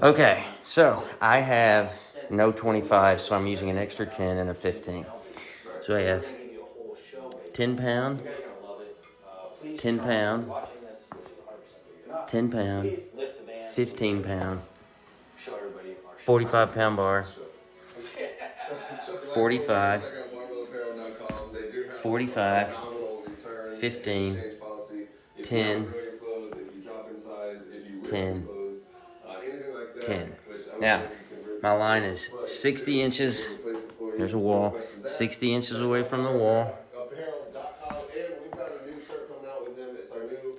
Okay, so I have no 25, so I'm using an extra 10 and a 15. So I have 10 pound, 10 pound, 10 pound, 15 pound, 45 pound bar, 45, 45, 15, 10, 10, 10. Now, my line is 60 inches. There's a wall. 60 inches away from the wall.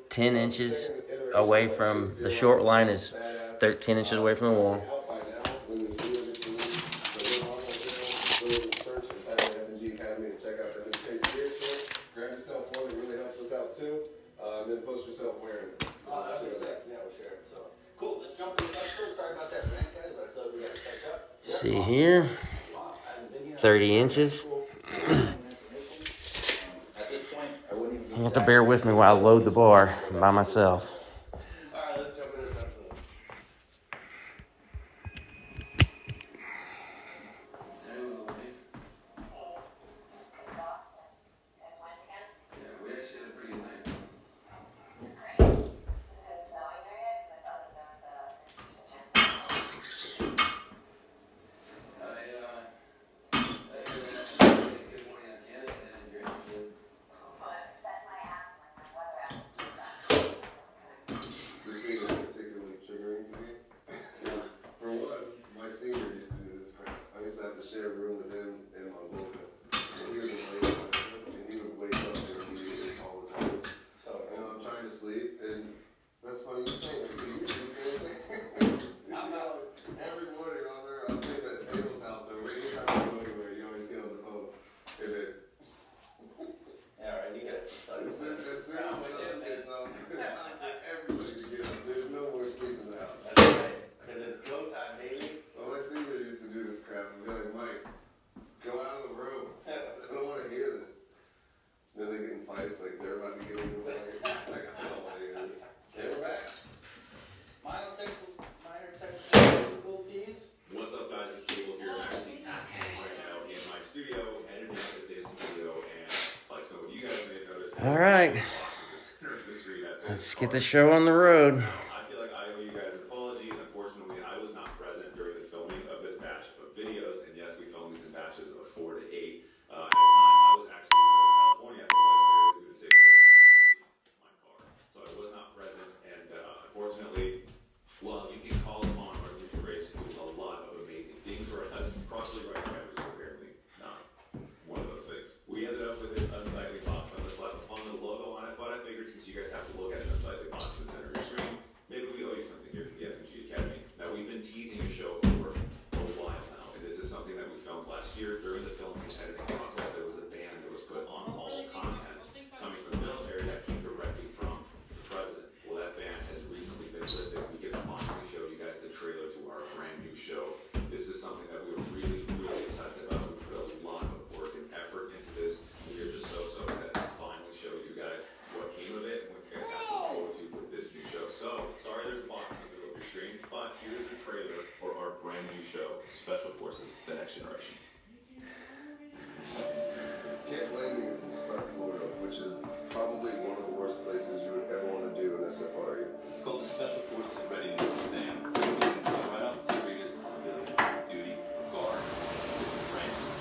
10 inches away from the short line is 13 inches away from the wall. Grab yourself one, it really helps us out too. Then post yourself wearing it. Oh, that was sick. Yeah, we'll share it. So cool. Let's jump in. Sorry about that rant, guys, but I feel like we got to catch up. See here, 30 inches. You have to bear with me while I load the bar by myself. All right, let's jump into this episode. All right, let's get the show on the road. I feel like I owe you guys an apology. Unfortunately, I was not present during the filming of this batch of videos, and yes, we filmed these in batches of 4 to 8. At the time, I was actually in California, so I was barely due to say my car, so I was not present. And unfortunately, well, you can call upon our new race to do a lot of amazing things for us. Properly right drivers are apparently not one of those things. We ended up with this unsightly box. I'm gonna slap a fun little logo on it, but I figured since you guys have to look at an unsightly box in the center of your screen, maybe we owe you something here from the FNG Academy. Now, we've been teasing a show for a while now, and this is something that we filmed last year. During the filming and editing process, there was a ban that was put on all content coming from the military that came directly from the president. Well, that ban has recently been lifted. We can finally show you guys the trailer to our brand new show. This is something that we were really, really excited about. We put a lot of work and effort into this. We are just so excited to finally show you guys what came of it and what you guys have to look forward to with this new show. So, sorry there's a box in the middle of your screen, but here's the trailer for our brand new show, Special Forces, The Next Generation. Camp Landing is in Stark, Florida, which is probably one of the worst places you would ever want to do an SFRE. It's called the Special Forces Readiness Exam. Right off the street is civilian, duty, guard, different branches.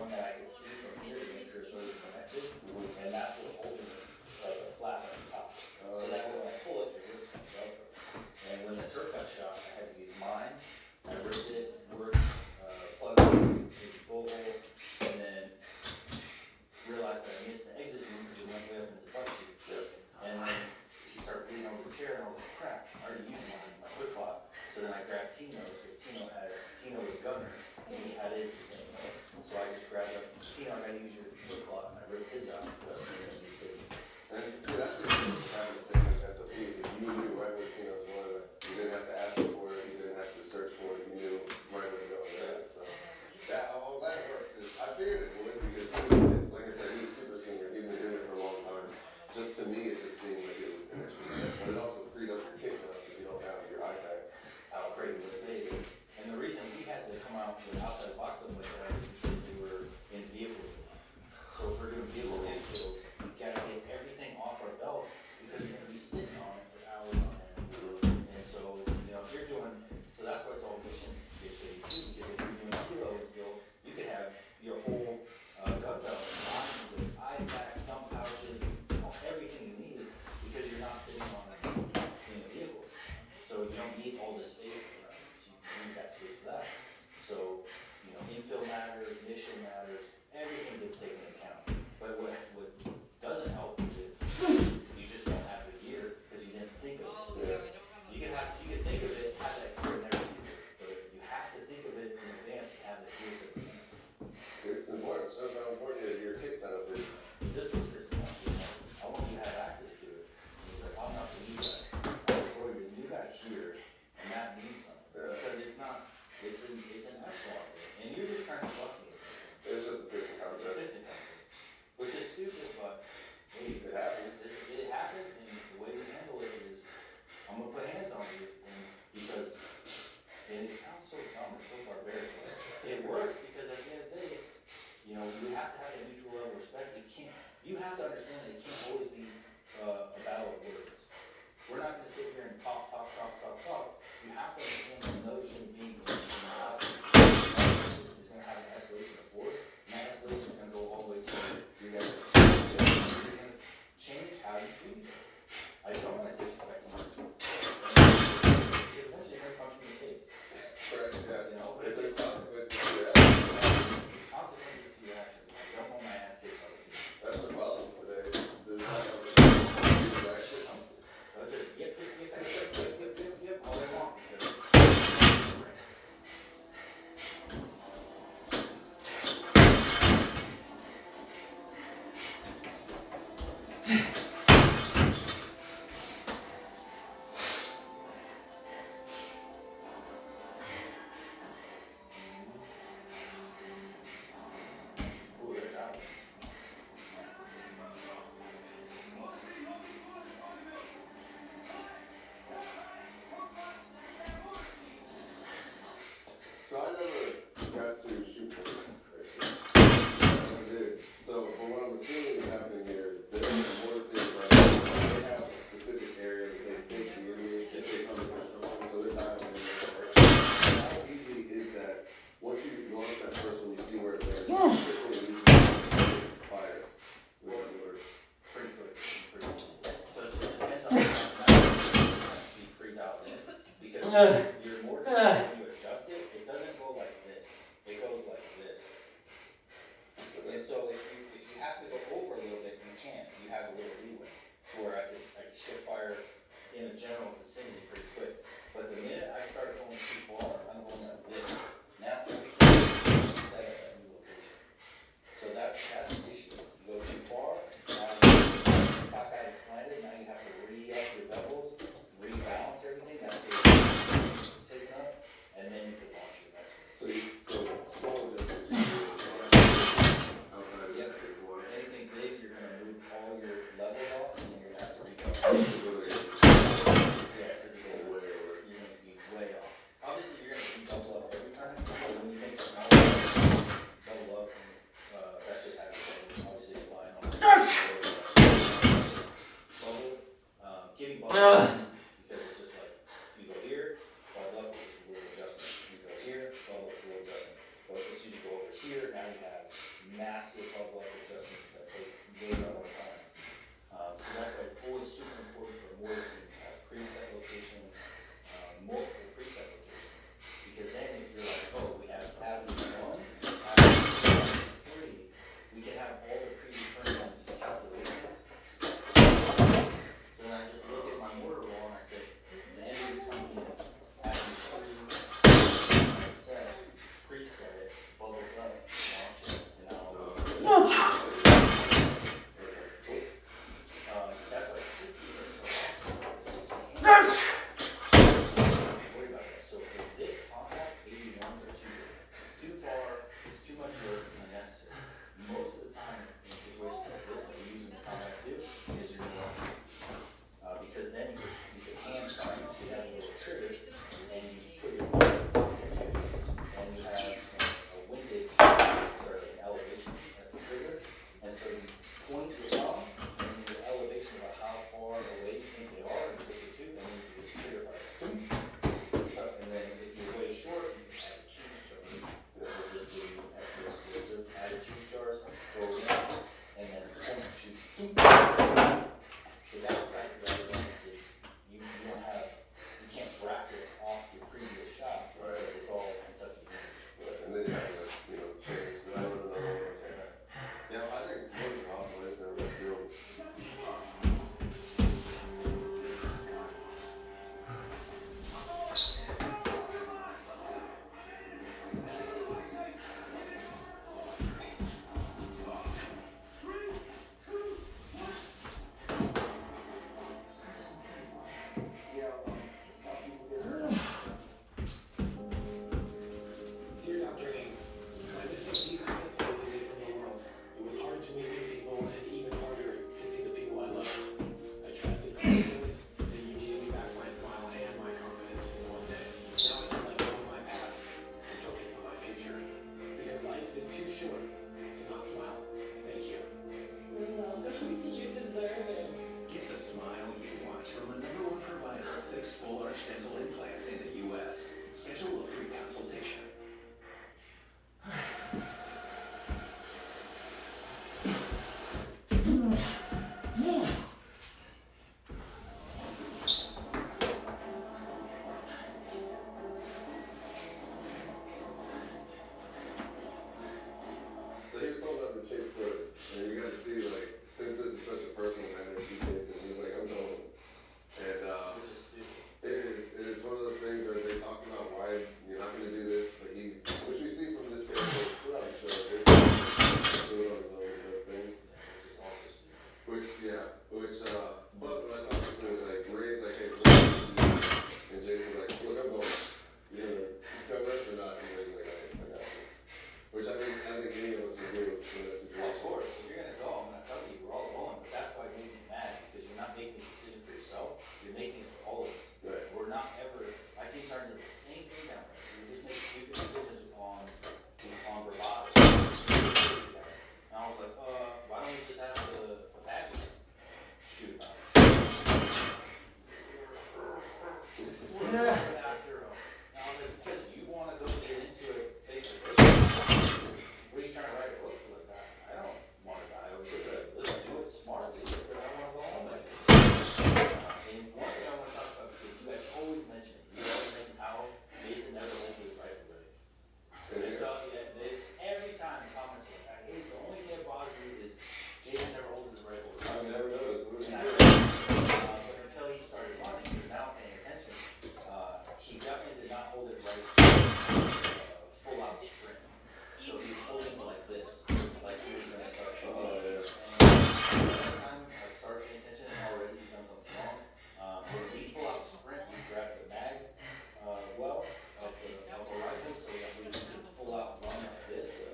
one that I can see from here to make sure it's always connected, and that's what's holding it like a flat to have a mutual level of respect. You have to understand that it can't always be a battle of words. We're not going to sit here and talk. You have to understand that another human being is going to have an escalation of force, and that escalation is going to go all the way to you guys. It's going to change how you treat each other. I don't want to disrespect you. Because eventually you're going to punch me in the face. Correct, yeah. You know, but if There's there's consequences to your actions. consequences to your actions, I don't want my ass kicked by the scene. That's the problem today. There's not enough action. They'll just yip, all they want because ooh, they're down. So I never got to shoot for it. I did. So, but what I'm assuming is happening here is they're in a military right now. They have a specific area that they think the enemy, if they come from, so they're dialing in there. How easy is that? Once you launch that first one, you see where it lands. Quickly and easily fire with that order. Pretty quick. So it depends on how you be pre-dialed in. Because your mortar, when you adjust it, it doesn't go like this. It goes like this. And so if you have to go over a little bit, you can. You have a little leeway to where I could shift fire in a general vicinity pretty quick. But the minute I start going too far, I'm going like this. Now I'm set at that new location. So that's the issue. You go too far, now you cock out and slanted, now you have to re-up your bevels, rebalance everything, that's the taken up, and then you can launch your next one. So small difference. Outside of Yep. that takes one. Anything big, you're going to move all your levels off, and then you're going to have to rebalance. Yeah, because it's you're going to be way off. Obviously, you're going to double up every time, but when you make small double up, that's just how it goes. Obviously, relying on bubble. Getting bubble is easy because it's just like you go here, bubble up, it's a little adjustment. You go here, bubble up, it's a little adjustment. But as soon as you go over here, now you have massive bubble up adjustments that take way more time. So that's why it's always super important for a mortar team to have preset locations, multiple preset locations. Because then if you're like, oh, we have avenue 1, avenue 3, we can have all the predetermined calculations set for that. So then I just look at my mortar roll and I say, the enemy's coming in, avenue 3, set, preset it, bubbles up, launch it, and I'll And you got to see, like, since this is such a personal matter to Jason, he's like, I'm going. And Which is stupid. it's one of those things where they talk about why you're not going to do this, but which we see from this character throughout the show, is goes on his own and does things. Which is also stupid. But what I thought was cool was like, Ray's like, hey, what do you do? And Jason's like, look, I'm going. You're going to go rest or not? And Ray's like, I got you. Which I think any of us would do in that situation. Of course, if you're gonna go, I'm gonna cover you. We're all going, but that's why it made me mad because you're not making this decision for yourself. You're making it for all of us. Right. We're not ever. My team's starting to do the same thing now. We just make stupid decisions on bravado. These guys. And I was like, why don't we just have the patches? Shoot. After, and I was like, because you want to go get into it face to face. What are you trying to write a book? Like, I don't want to die over this. Let's do it smartly because I want to go home that day. And one thing I want to talk about, because you guys always mention it. You always mention how Jason never holds his rifle ready. Every time comments are like, I hate the only thing that bothers me is Jason never holds his rifle ready. I've never noticed. But until he started running, he's now paying attention. He definitely did not hold it right full out sprint. So he was holding it like this, like he was going to start shooting. And every time I started paying attention, and already he's done something wrong. When we full out sprint, we grab the mag of the rifle so that we can full out run like this.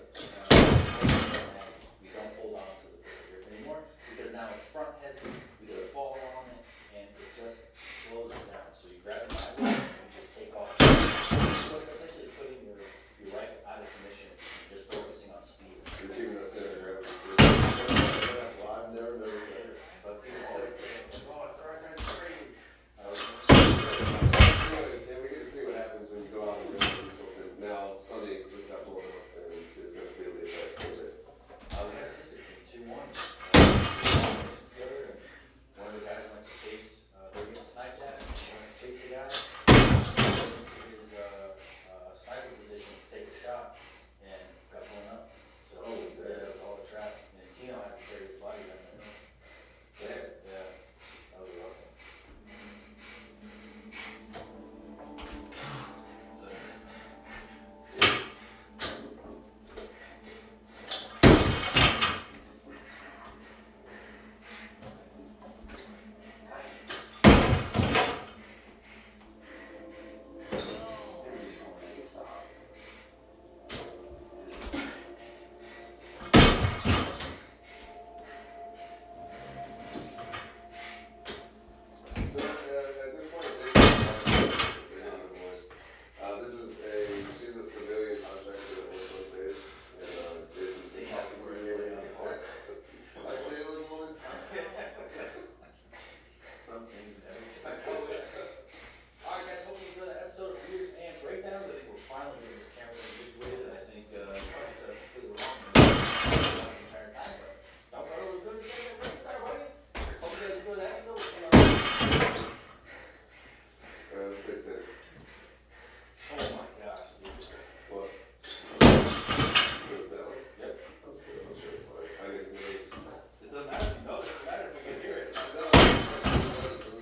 We don't hold on to the pistol grip anymore because now it's front heavy. We can fall on it and it just slows us down. So you grab the mag and you just take off. So essentially putting your rifle out of commission and just focusing on speed. You're keeping that center gravity too. Well, I've never noticed that. But people always say, oh, throw it crazy. Anyways, and we get to see what happens when you go out and do something. Now, Sonny just got blown up and is going to feel the effects of it. We had a sister team, 2-1. We were together, and one of the guys went to chase, they were getting sniped at, and he went to chase the guy, snuck into his sniper position to take a shot, and got blown up. So, yeah, it was all a trap. And Tino had to carry his body down there. Yeah, that was a rough one. So, So, at this point, she's a civilian contractor that works on base. And Jason's talking to me. I say those boys. some things never change. Alright guys, hope you enjoyed that episode of Beers and Breakdowns. I think we're finally getting this camera thing situated. I think I said completely wrong the entire time, but don't go to good to say that right there, buddy. Hope you guys enjoyed the episode. Let's take 10. Oh my gosh, dude. What? Was that one? Yep. I'm sure it's fine. I didn't notice. It doesn't matter if you know, it doesn't matter if we can hear it. No, I'm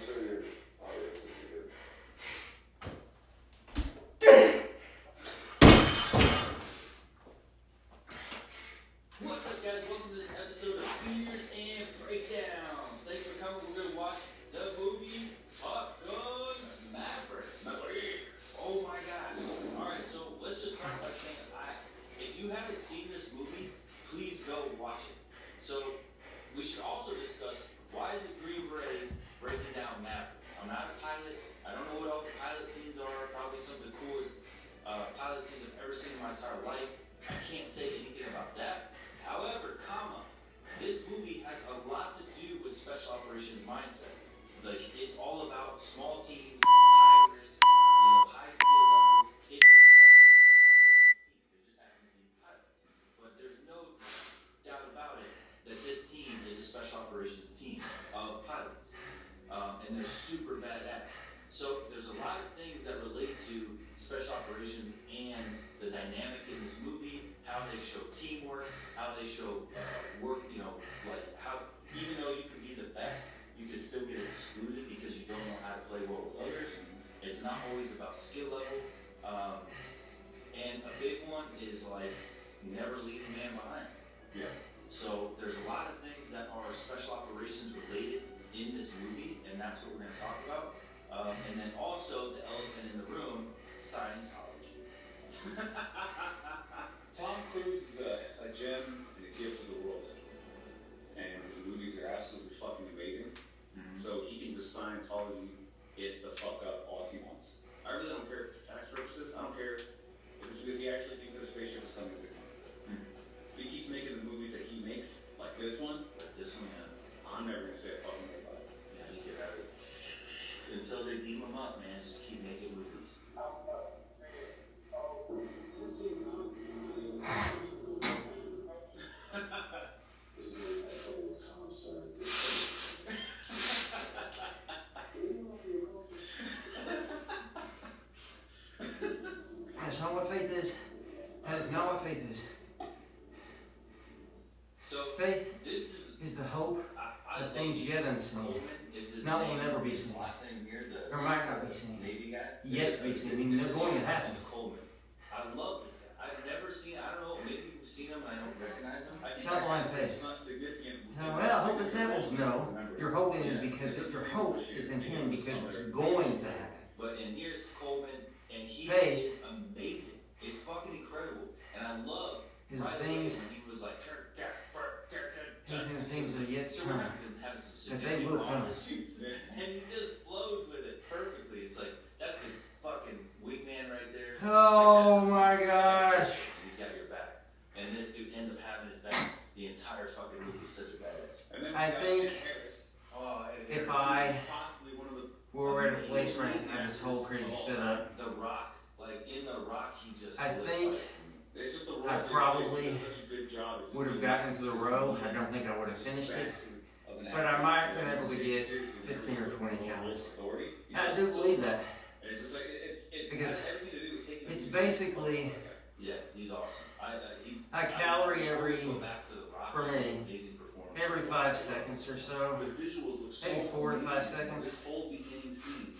sure your audio should be good. What's up, guys? Welcome to this episode of Beers and Breakdowns. Thanks for coming. We're going to watch the movie Top Gun Maverick. Oh my gosh. Alright, so let's just start by saying, if you haven't seen this movie, please go watch it. So, we should also discuss why is it Green Beret breaking down Maverick. I'm not a pilot. I don't know what all the pilot scenes are. Probably some of the coolest pilot scenes I've ever seen in my entire life. I can't say anything about that. However, this movie has a lot to do with special operations mindset. Like, it's all about small teams, high risk, high skill level. It's a special operations team. They just happen to be pilots. But there's no doubt about it that this team is a special operations team of pilots. And they're super badass. So there's a lot of things that relate to special operations and the dynamic in this movie, how they show teamwork, how they show work, it's not always about skill level. And a big one is like never leave a man behind. Yeah. So there's a lot of things that are special operations related in this movie, and that's what we're going to talk about. And then also the elephant in the room, Scientology. Tom Cruise is a gem and a gift to the world. And his movies are absolutely fucking amazing. Mm-hmm. So he can just Scientology it the fuck up all he wants. I really don't care if it's for tax purposes. I don't care if it's because he actually thinks that a spaceship is coming to his home. If he keeps making the movies that he makes, like this one, yeah. I'm never gonna say a fucking thing about it. Yeah, he could have it. Until they beam him up, man, just keep making movies. That's not what faith is. That is not what faith is. So faith this is the hope of things yet unseen. Not will never be seen. Or might not be seen. Yet to be seen. I mean, they're going to happen. Coleman. I love this guy. I've never seen, I don't know, maybe you've seen him and I don't recognize him. It's not blind faith. It's not significant. So, well, I hope this happens. No. Your hope is because your hope is in him because it's going to happen. But and here's Coleman, and he faith is amazing. It's fucking incredible. And I love his things. When he was like, the things that are yet to so come. That they will come. And he just flows with it perfectly. It's like, that's a fucking wingman right there. Oh my gosh. He's got your back. And this dude ends up having his back the entire fucking movie. Such a badass. And then I think if I were at a Amazing. place where I had this whole crazy setup, The Rock, like in The Rock, he just. I think it's just the I probably such a good job. would have gotten to the row. I don't think I would have finished it. But I might have been able to get 15 or 20 counts. I do believe that. Because it's basically Yeah, he's awesome. a calorie every, Go back to The Rock, for me, amazing performance. every 5 seconds or so. The visuals look so Maybe 4 to 5 seconds. This whole beginning scene,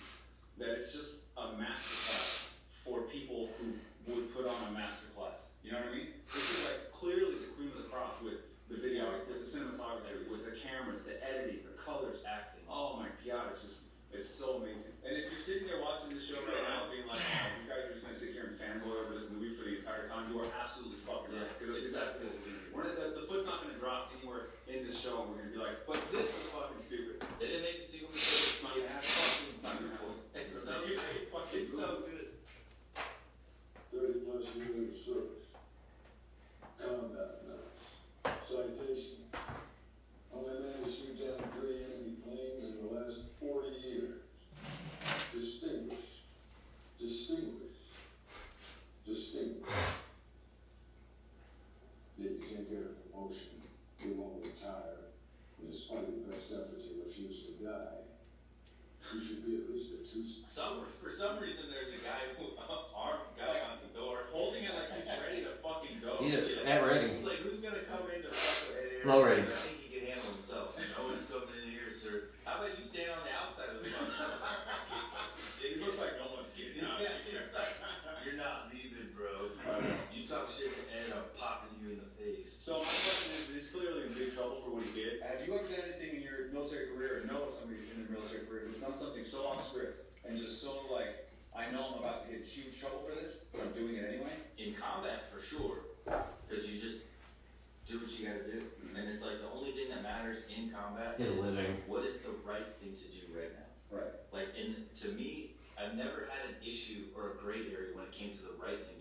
that it's just a masterclass for people who would put on a masterclass. You know what I mean? This is like clearly the cream of the crop with the video, with the cinematography, with the cameras, the editing, the colors, acting. Oh my god, it's so amazing. And if you're sitting there watching this show right now being like, oh, you guys are just gonna sit here and fanboy over this movie for the entire time, you are absolutely fucking right. Because it's exactly what we're doing. The foot's not gonna drop anywhere in this show and we're gonna be like, but this was fucking stupid. They didn't make a sequel. It's fucking beautiful. It's so good. It's so good. 30 plus years of service. Combat maps. Citation. Only man to shoot down 3 enemy planes in the last 40 years. Distinguished. Distinguished. Distinguished. Yet you can't get a promotion. You won't retire. And despite your best efforts, you refuse to die. You should be at least a 2. For some reason, there's a guy armed guy on the door, holding it like he's ready to fucking go. He's at ready. Like, who's gonna come in to fuck with Low ready. I think he can handle himself. No one's coming in here, sir. How about you stand on the outside of the fucking door? It looks like no one's getting out. You're not leaving, bro. You talk shit to Ed, I'm popping you in the face. So my question is, he's clearly in big trouble for what he did. Have you ever done anything in your military career or know of somebody in their military career who's done something so off script and just so like, I know I'm about to get in huge trouble for this, but I'm doing it anyway? In combat, for sure. Because you just do what you gotta do. And it's like the only thing that matters in combat Is is living. what is the right thing to do right now. Right. Like, to me, I've never had an issue or a gray area when it came to the right thing